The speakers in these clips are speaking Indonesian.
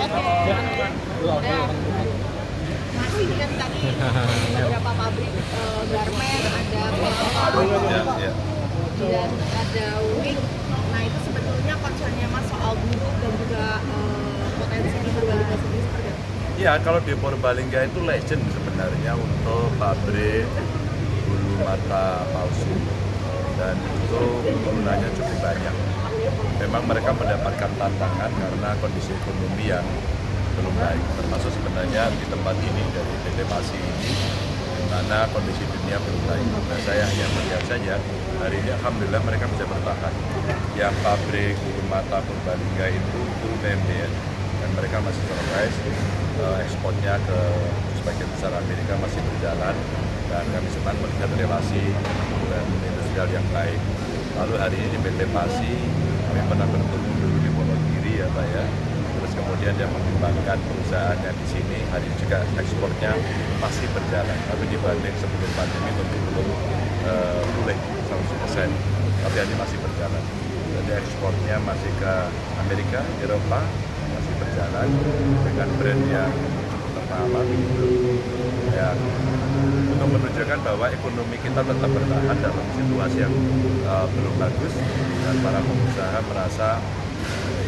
Oke. Udah. Masih kan tadi beberapa pabrik garment, ada Ya. dan ada wig. Nah itu sebetulnya concernnya Mas soal buruh dan juga potensi di Purbalingga sendiri seperti apa? Ya, kalau di Purbalingga itu legend sebenarnya untuk pabrik bulu mata palsu, dan itu penggunanya cukup banyak. Memang mereka mendapatkan tantangan karena kondisi ekonomi yang belum baik, termasuk sebenarnya di tempat ini dari PT Pasi ini, di mana kondisi dunia belum baik. Nah, saya hanya melihat saja hari ini alhamdulillah mereka bisa bertahan. Yang pabrik bulu mata Purbalingga itu full PMD ya, dan mereka masih survive. Ekspornya ke sebagian besar Amerika masih berjalan, dan kami senang melihat relasi dan industrial yang baik. Lalu hari ini di PT Pasi kami pernah bertemu dulu di Wonogiri ya Pak ya. Terus kemudian dia mengembangkan perusahaan yang di sini, hari ini juga ekspornya masih berjalan. Tapi dibanding sebelum pandemi tentu belum pulih 100%, tapi ini masih berjalan. Jadi ekspornya masih ke Amerika, Eropa, masih berjalan dengan brand yang terkenal yang untuk menunjukkan bahwa ekonomi kita tetap bertahan dalam situasi yang belum bagus, dan para pengusaha merasa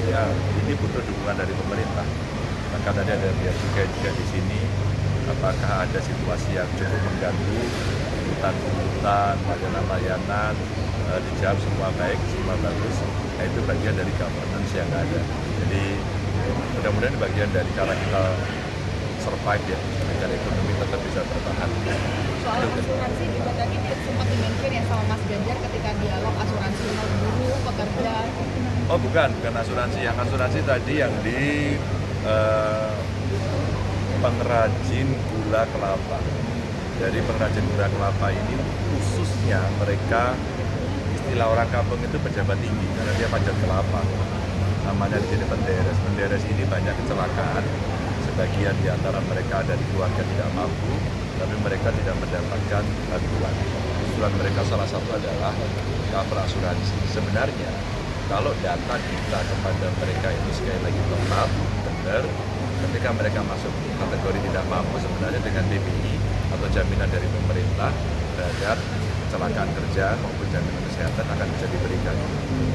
ya ini butuh dukungan dari pemerintah. Maka tadi ada biaya cukai juga di sini. Apakah ada situasi yang cukup mengganggu pungutan, layanan-layanan, dijawab semua baik, semua bagus. Nah, itu bagian dari governance yang ada. Jadi mudah-mudahan bagian dari cara kita survive ya, agar ekonomi tetap bisa bertahan. Soal asuransi juga tadi sempat di-mention ya sama Mas Ganjar ketika dialog asuransi buruh, pekerja. Oh bukan asuransi. Yang asuransi tadi yang di pengrajin gula kelapa. Dari pengrajin gula kelapa ini khususnya mereka, istilah orang kampung itu pejabat tinggi karena dia pajak kelapa. Namanya di sini menderes. Menderes ini banyak kecelakaan. Sebagian di antara mereka dari keluarga tidak mampu, tapi mereka tidak mendapatkan bantuan. Usulan mereka salah satu adalah cover asuransi. Sebenarnya kalau data kita kepada mereka itu sekali lagi tepat, benar, ketika mereka masuk kategori tidak mampu, sebenarnya dengan DBI atau jaminan dari pemerintah terhadap kecelakaan kerja maupun jaminan kesehatan akan bisa diberikan.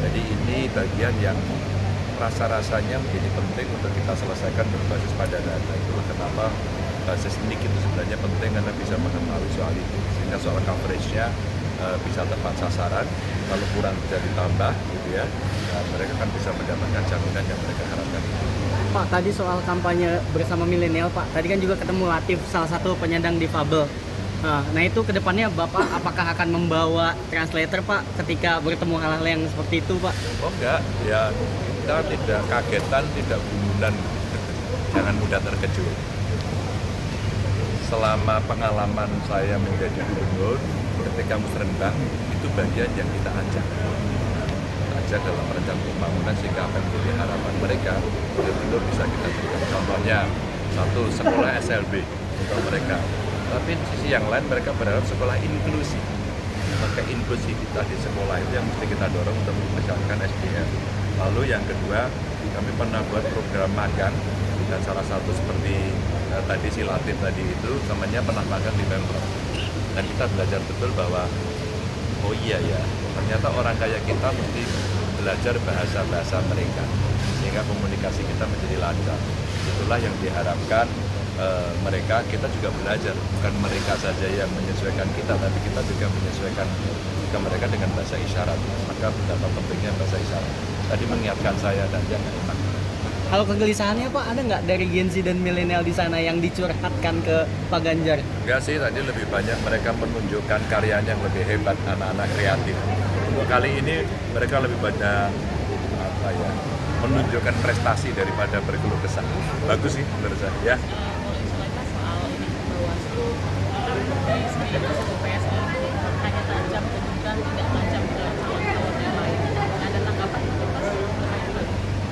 Jadi ini bagian yang rasa-rasanya menjadi penting untuk kita selesaikan berbasis pada data. Itulah kenapa basis NIK itu sebenarnya penting, karena bisa mengetahui soal itu, sehingga soal coverage-nya bisa tepat sasaran, kalau kurang bisa ditambah gitu ya, nah, mereka kan bisa mendapatkan jaminan yang mereka harapkan. Pak, tadi soal kampanye bersama milenial Pak, tadi kan juga ketemu Latif, salah satu penyandang difabel. Nah itu kedepannya Bapak apakah akan membawa translator Pak ketika bertemu hal-hal yang seperti itu Pak? Oh enggak, ya kita tidak kagetan, tidak gumunan, jangan mudah terkejut. Selama pengalaman saya menjadi gubernur, ketika musrenbang itu bagian yang kita ajak dalam rencana pembangunan, sehingga apa yang menjadi harapan mereka betul-betul bisa kita berikan. Contohnya satu, sekolah SLB untuk mereka. Tapi di sisi yang lain mereka berharap sekolah inklusi. Maka inklusivitas di sekolah itu yang mesti kita dorong untuk meningkatkan SDM. Lalu yang kedua, kami pernah buat program magang, dan salah satu seperti tadi si Latif tadi itu namanya pernah magang di Pemprov. Dan kita belajar betul bahwa oh iya ya, ternyata orang kaya kita mesti belajar bahasa mereka, sehingga komunikasi kita menjadi lancar. Itulah yang diharapkan mereka. Kita juga belajar, bukan mereka saja yang menyesuaikan kita, tapi kita juga menyesuaikan ke mereka dengan bahasa isyarat. Maka betapa pentingnya bahasa isyarat. Tadi mengingatkan saya dan dia nggak enak. Kalau kegelisahannya Pak, ada nggak dari Gen Z dan milenial di sana yang dicurhatkan ke Pak Ganjar? Enggak sih, tadi lebih banyak mereka menunjukkan karyanya yang lebih hebat, anak-anak kreatif. Untuk kali ini mereka lebih banyak menunjukkan prestasi daripada berkeluh kesah. Bagus sih menurut saya ya.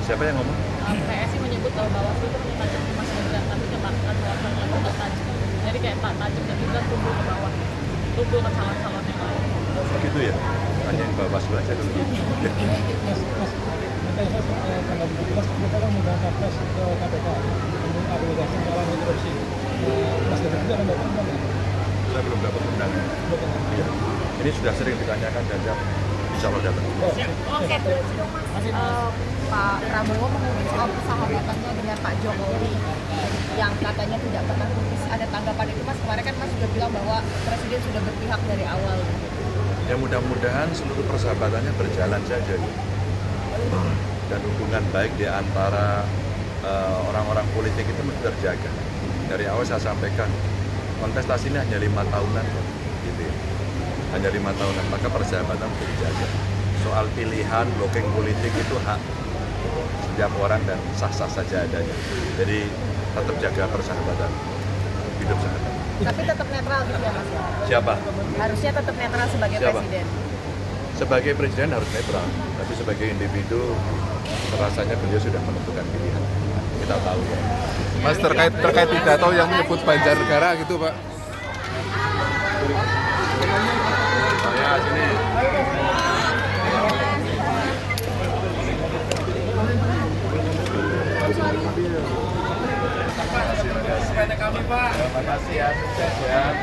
Siapa yang ngomong? PSI menyebut bahwa Bawaslu itu tajam ke Mas Gibran, tapi kebangkitan Bawaslu itu tidak tajam. Jadi kayak Pak tajam dan Gibran tumbuh ke bawah, tumbuh ke calon-calon yang lain. Gitu ya? Tanyain Bawaslu aja dulu. Tanggal 17 kita kan udah tes ke KPK. Saya belum dapat undangan. Iya. Ini sudah sering ditanyakan dan saya insya Allah dapat. Oke, Pak Prabowo mengungkit soal persahabatannya dengan Pak Jokowi yang katanya tidak pernah putus. Ada tanggapan itu Mas? Kemarin kan Mas juga bilang bahwa Presiden sudah berpihak dari awal. Ya mudah-mudahan seluruh persahabatannya berjalan saja. Dan hubungan baik di antara orang-orang politik itu mesti terjaga. Dari awal saya sampaikan, kontestasi ini hanya 5 tahunan, gitu ya. Hanya 5 tahunan, maka persahabatan mesti dijaga. Soal pilihan, blocking politik itu hak setiap orang dan sah-sah saja adanya. Jadi tetap jaga persahabatan, hidup sahabat. Tapi tetap netral gitu ya Mas? Siapa? Harusnya tetap netral sebagai Siapa? Presiden. Sebagai presiden harus netral, tapi sebagai individu rasanya beliau sudah menentukan pilihan. Kita tahu ya. Mas, terkait pidato yang menyebut Banjarnegara gitu Pak. Ya, sini. Terima kasih ya, sukses ya.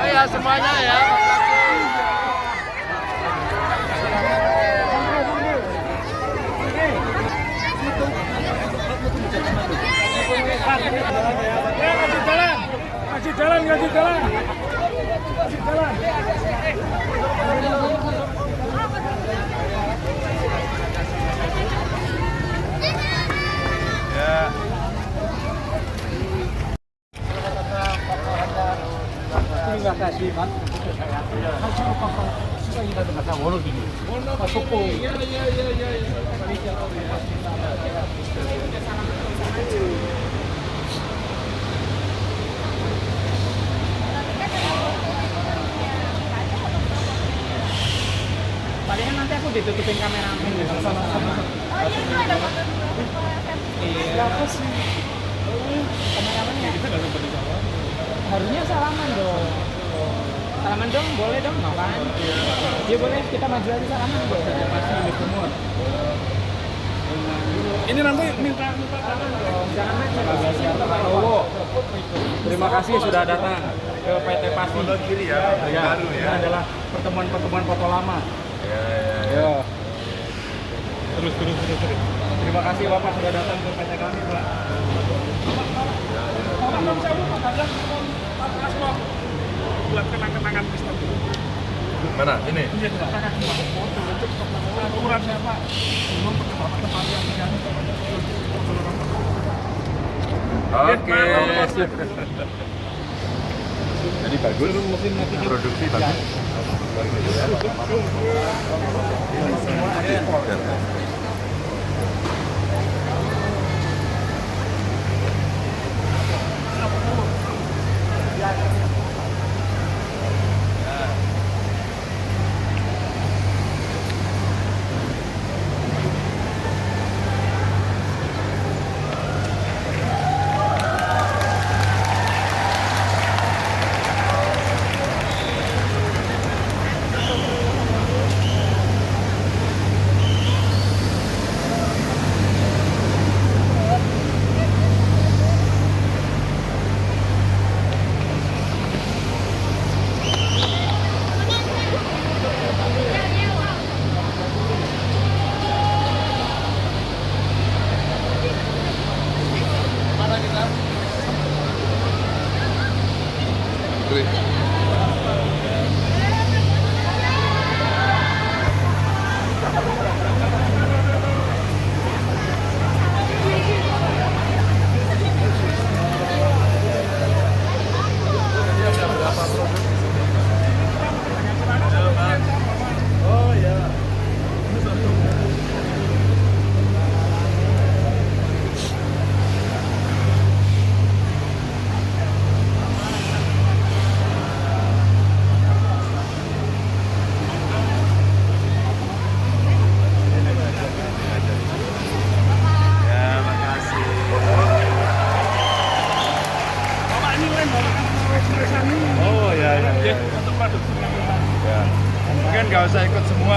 Ya semuanya ya. Kasih jalan. Ya. Terima kasih Mas. Palingan nanti aku ditutupin kameramen ya sama-sama. Iya. Kameramennya. Harusnya salaman dong. Salaman dong, boleh dong, makan. Ya boleh, kita maju aja salaman dong. Ini nanti minta tangan dong. Jangan aja bagasi atau Pak Prabowo. Terima kasih sudah datang ke PT Pasti. Kiri ya, baru Ini ya. adalah pertemuan foto lama. Ya. Terus. Terima kasih Bapak sudah datang ke PT kami, Pak. Buat kenang-kenangan Kristen. Mana? Ini. Iya, ukuran siapa? Oke. Jadi bagus. Produksi bagus.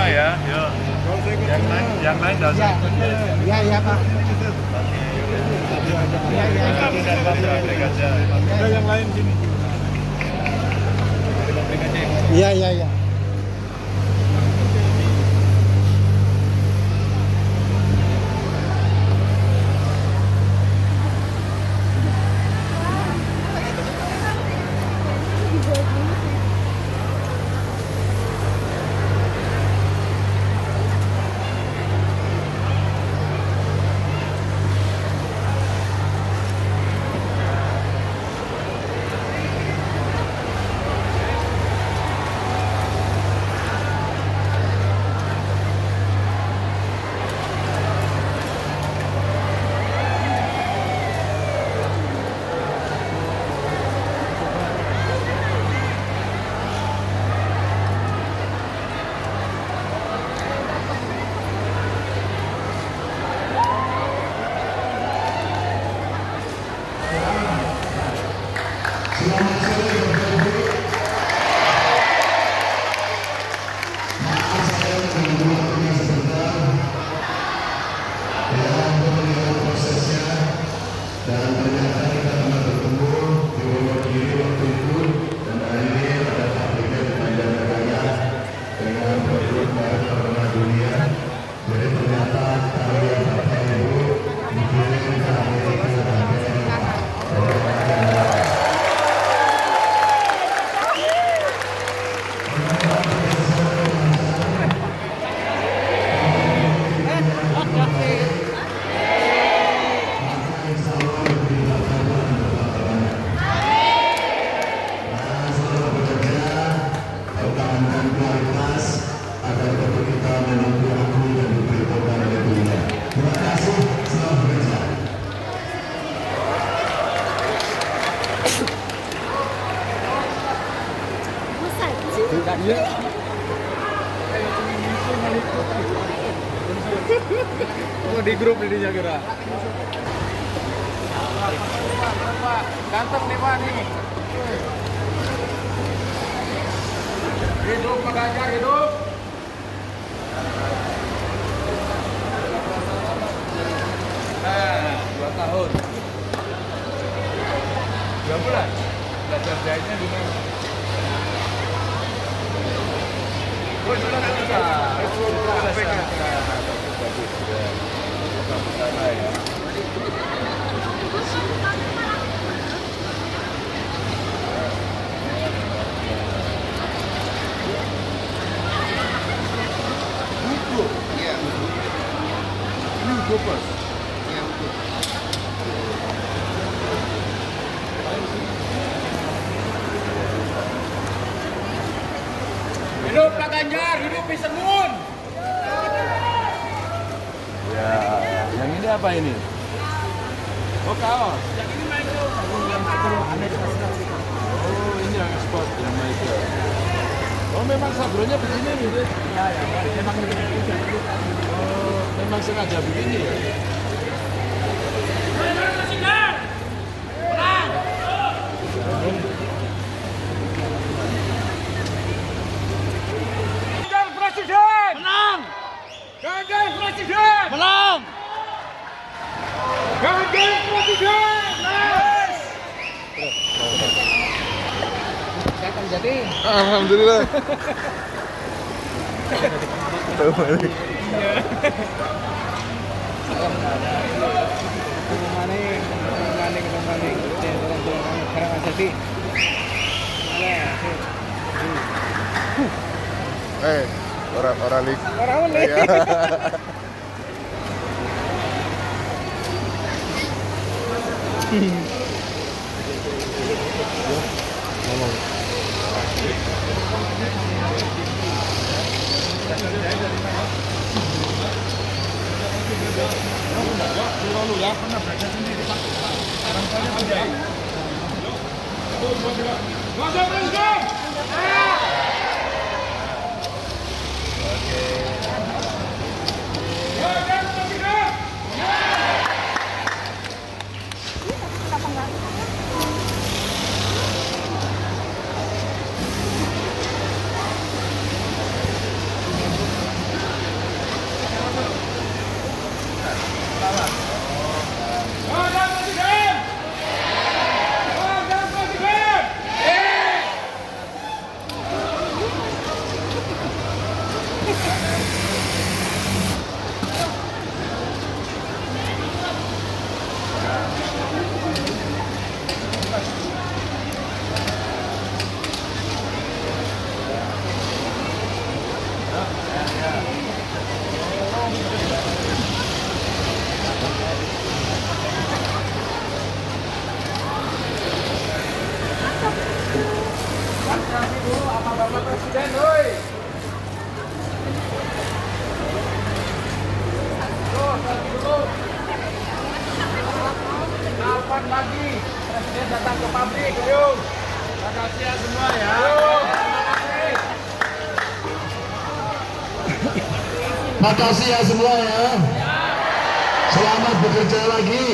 ya. Yuk. Yang lain nggak usah ikut ya. Iya Pak. Kamu dan Bapak break aja. Ada yang lain sini. Iya. Oh, di grup jadinya kira. Pak, ganteng nih Pak nih. Hidup Pak Ganjar, hidup. Nah, 2 tahun. 2 bulan. Belajar jahitnya gimana? Oh, sudah bisa. Bagus ya. Bagus sana ya. Hugo. Iya. Ini Hugo Bos. Iya, Hugo. Hidup Pak Ganjar, hidup Pisemun. Ya, yang ini apa ini? Oh, kaos. Yang ini Michael. Oh, ini yang ekspor yang Michael. Oh, memang sablonya begini gitu. Ya, memang begini. Oh, memang sengaja begini ya. Ganjar Presiden! Menang! Ganjar Presiden! Menang! Ganjar Presiden! Yes! Saya akan jadi. Alhamdulillah. Orang nih. Orang nih. Absen, woi. Kapan lagi Presiden datang ke pabrik? Ayo. Terima kasih ya semua ya. Makasih ya semua ya. Selamat bekerja lagi.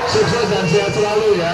Sukses dan sehat selalu ya.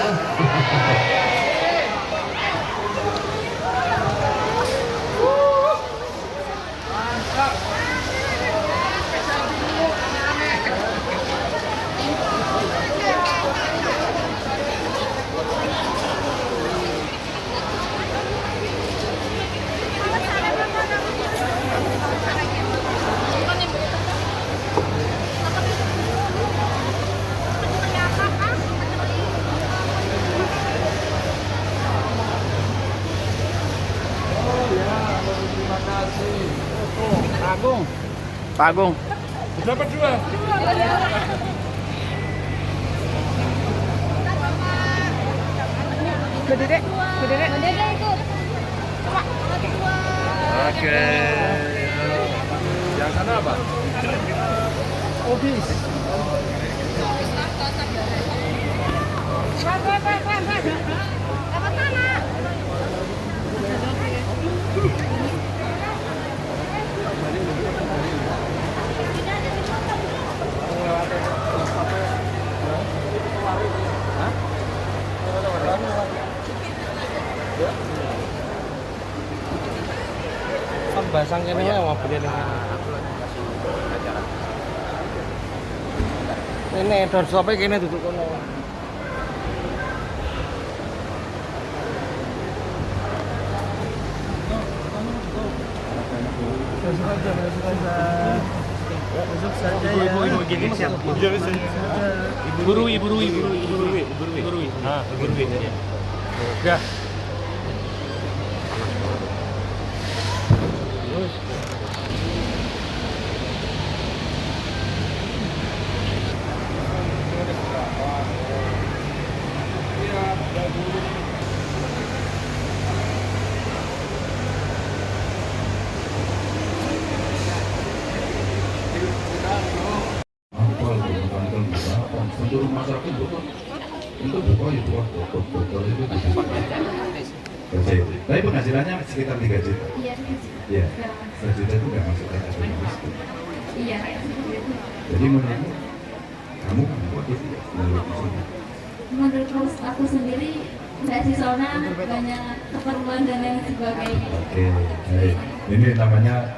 Pak Agung. Dapat dua. Berdiri ikut. Oke. Yang sana apa? Obis. Dapat mana? Basang kene wae mau beli ini doorstop-e kene duduk kono. Ibu gini siap. Ibu Rui. Ah, Ibu Rui. Ya. Untuk masyarakat untuk buka itu botol itu tapi penghasilannya sekitar 3 juta. Iya. 1 juta itu nggak masuk kategori miskin. Iya. Jadi menurut kamu motif Menurut aku sendiri nggak sih, soalnya banyak keperluan dan lain sebagainya. Oke, baik. Ini namanya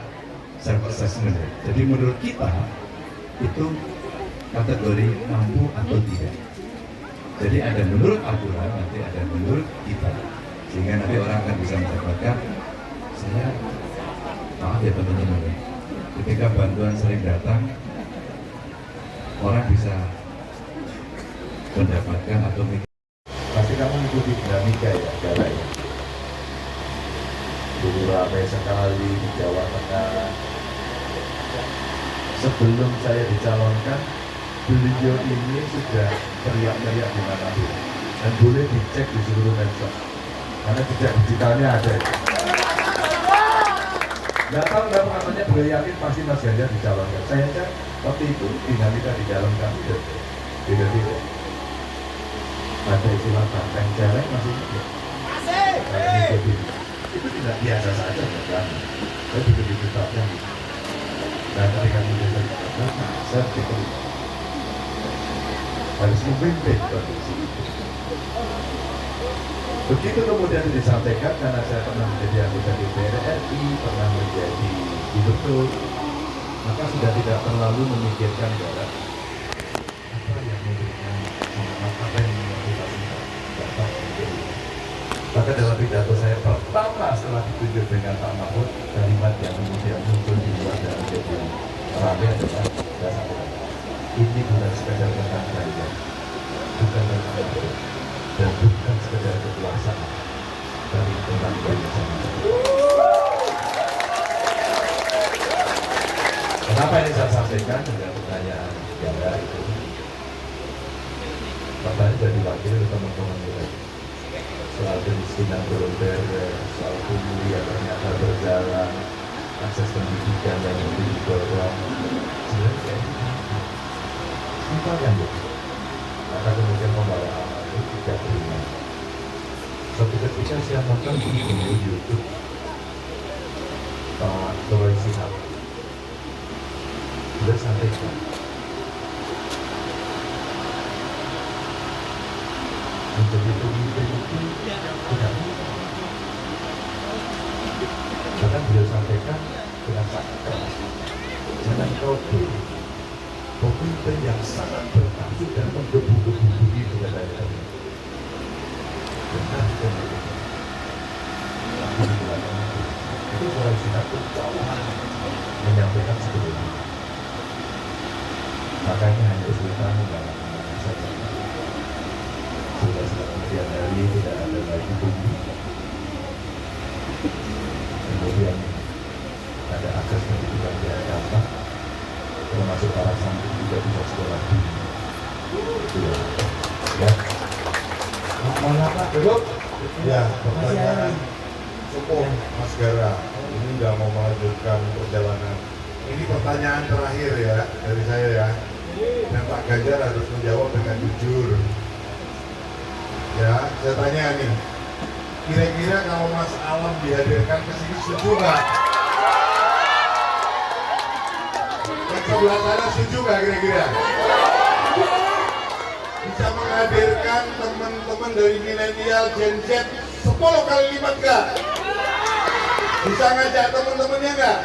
self assessment. Jadi menurut kita itu kategori mampu atau tidak. Jadi ada menurut aturan, nanti ada menurut kita, sehingga nanti orang akan bisa mendapatkan. Saya maaf ya teman-teman, ketika bantuan sering datang, orang bisa mendapatkan atau mikir. Pasti kamu mengikuti dinamika ya, segala ya. Dulu ramai sekali di Jawa Tengah. Sebelum saya dicalonkan, beliau ini sudah teriak-teriak di mana-mana dan boleh dicek di seluruh medsos karena jejak digitalnya ada. Nggak tahu kenapa katanya beliau yakin pasti Mas Ganjar dicalonkan. Saya kan waktu itu dinamika di dalam kami beda-beda. Ada istilah banteng celeng masih ada. Itu tidak biasa saja kan. Saya juga ditetapkan. Dan ketika kita ditetapkan, saya diterima. Harus memimpin kondisi itu. Begitu kemudian disampaikan, karena saya pernah menjadi anggota DPR RI, pernah menjadi gubernur, maka sudah tidak terlalu memikirkan barat apa yang memberikan semangat, apa yang memotivasi Bapak menjadi. Maka dalam pidato saya pertama setelah ditunjuk dengan Pak Mahfud, kalimat yang kemudian muncul di luar dan menjadi ramai adalah saya sampaikan, ini bukan sekedar tentang saya, bukan tentang itu, dan bukan sekedar kekuasaan, tapi tentang banyak sama. Kenapa ini saya sampaikan dengan pertanyaan Ganda itu? Pertanyaan sudah diwakili oleh teman-teman kita. soal kemiskinan belum beres, soal pungli yang ternyata berjalan, akses pendidikan yang lebih didorong. Sebenarnya simpel yang begitu. Maka kemudian membawa amal itu tidak ringan. Suatu ketika saya nonton di YouTube Pak Roy Sinap, beliau sampaikan menjadi pemimpin itu tidak mudah. Bahkan beliau sampaikan dengan sangat keras, jangan kau pilih pemimpin yang sangat bertafsir dan menggebu-gebu wilayah ini. Benar kemudian itu Roy Sinap menyampaikan seperti itu. Makanya hanya cerita mengalami saja. Sudah kemudian hari tidak ada lagi bumi. Kemudian ada akses pendidikan yang gampang, termasuk para santri juga bisa sekolah di ya. Mana Pak? Duduk. Ya, pertanyaan cukup Mas Gara. Ini nggak mau melanjutkan perjalanan. Ini pertanyaan terakhir ya dari saya ya. Dan Pak Ganjar harus menjawab dengan jujur. Ya, saya tanya nih. Kira-kira kalau Mas Alam dihadirkan ke sini setuju nggak? Yang sebelah sana setuju nggak kira-kira? Bisa menghadirkan teman-teman dari milenial Gen Z 10 kali lipat nggak? Bisa ngajak teman-temannya nggak?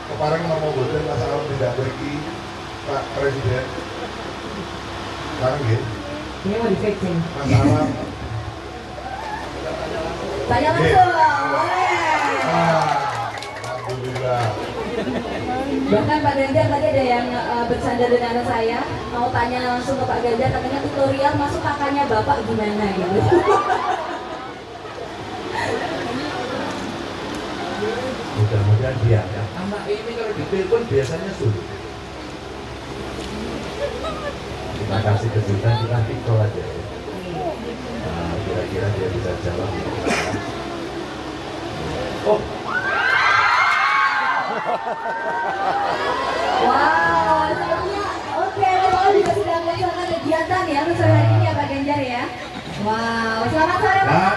Kemarin ngomong betul Mas Alam tidak pergi Pak Presiden. Panggil. Ini mau di-fixing. Mas Alam. Tanya langsung, boleh. Alhamdulillah. Bahkan Pak Ganjar tadi ada yang bersandar dengan saya, mau tanya langsung ke Pak Ganjar, katanya tutorial masuk kakaknya Bapak gimana gitu. Mudah-mudahan diangkat. Anak ini kalau ditelepon biasanya sulit. Kita kasih kejutan, kita pikir aja ya. Nah, kira-kira dia bisa jawab. Oh, Wow, sepertinya oke, Bapak juga sedang melaksanakan kegiatan ya untuk sore hari ini ya Pak Ganjar ya. Wow, selamat sore Pak.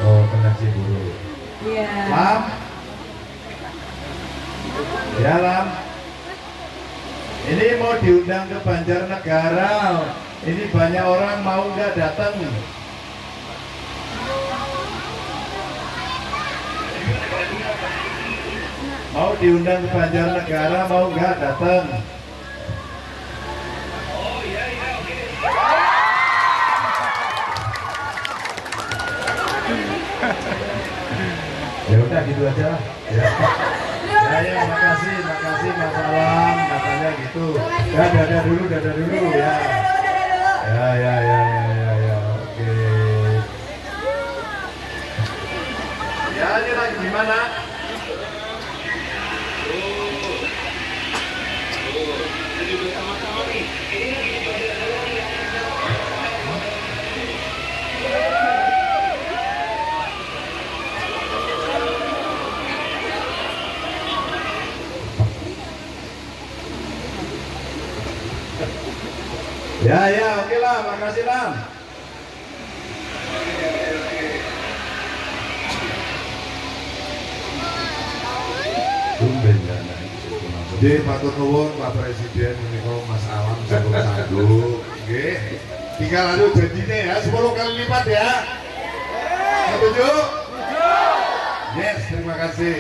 oh kena ciburu. Iya. Lam, ya Lam. Ini mau diundang ke Banjarnegara. Ini banyak orang mau nggak datang. Mau diundang ke Banjarnegara, mau nggak datang? Ya udah gitu aja lah. Ya. Ya, makasih Mas Alam, katanya gitu. Ya, dadah dulu ya. Ya, oke. Ya, ini lagi gimana? Ya, oke lah, makasih Lam. Jadi patut nuwun Pak Presiden menika Mas Alam sanggup-sanggup. Nggih. Tinggal anu janjine ya 10 kali lipat ya. Setuju? Yes, terima kasih.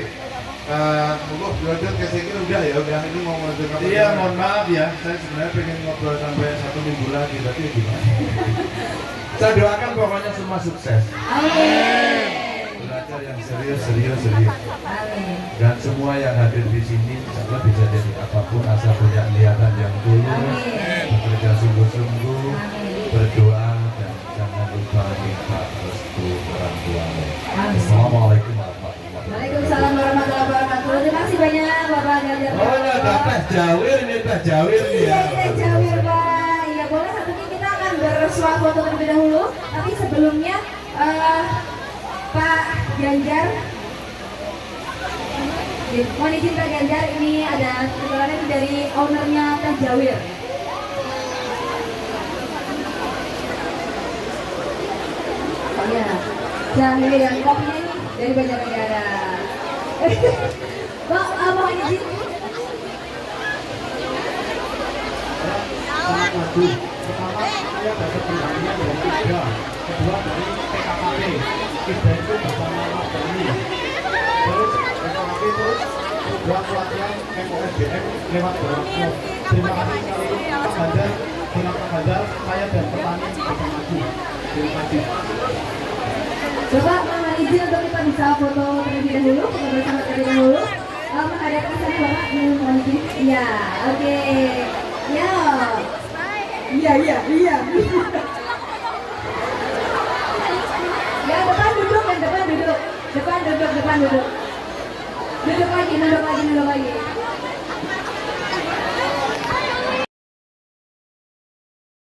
Monggo dilanjut ke sini udah ya, udah ini mau melanjutkan. Iya, mohon maaf ya, saya sebenarnya pengen ngobrol sampai 1 minggu lagi, tapi gimana? Saya doakan pokoknya semua sukses. Amin. Belajar yang serius. Amin. Dan semua yang hadir di sini insya bisa jadi apapun asal punya niatan yang tulus, bekerja sungguh-sungguh, berdoa dan jangan lupa minta restu orang tuanya. Assalamualaikum warahmatullahi wabarakatuh. Waalaikumsalam warahmatullahi wabarakatuh. Terima kasih banyak Bapak Ganjar. Oh, ada teh jawir nih ya. Iya, Jawir Pak. Iya, boleh satu ini kita akan foto terlebih dahulu. Tapi sebelumnya Pak Ganjar, mohon izin Pak Ganjar, ini ada kebetulan dari ownernya Teh Jawir. Oh ya, Jawir yang kopinya ini dari Banjarnegara. Pak, mohon izin. Sangat maju. Pertama, saya dapat pendampingan dari Tiga, kedua dari PKKP. Tiga itu bersama Mas Dani. Terus PKKP terus buat pelatihan MOSDM lewat Bawaslu. Terima kasih sekali Pak Ganjar, dengan Pak Ganjar, saya dan petani bisa maju. Terima kasih. Bapak, mohon izin untuk kita bisa foto terlebih dahulu, foto bersama terlebih dahulu. Menghadap ke sana Bapak, mohon izin. Iya, oke. Ya. Iya.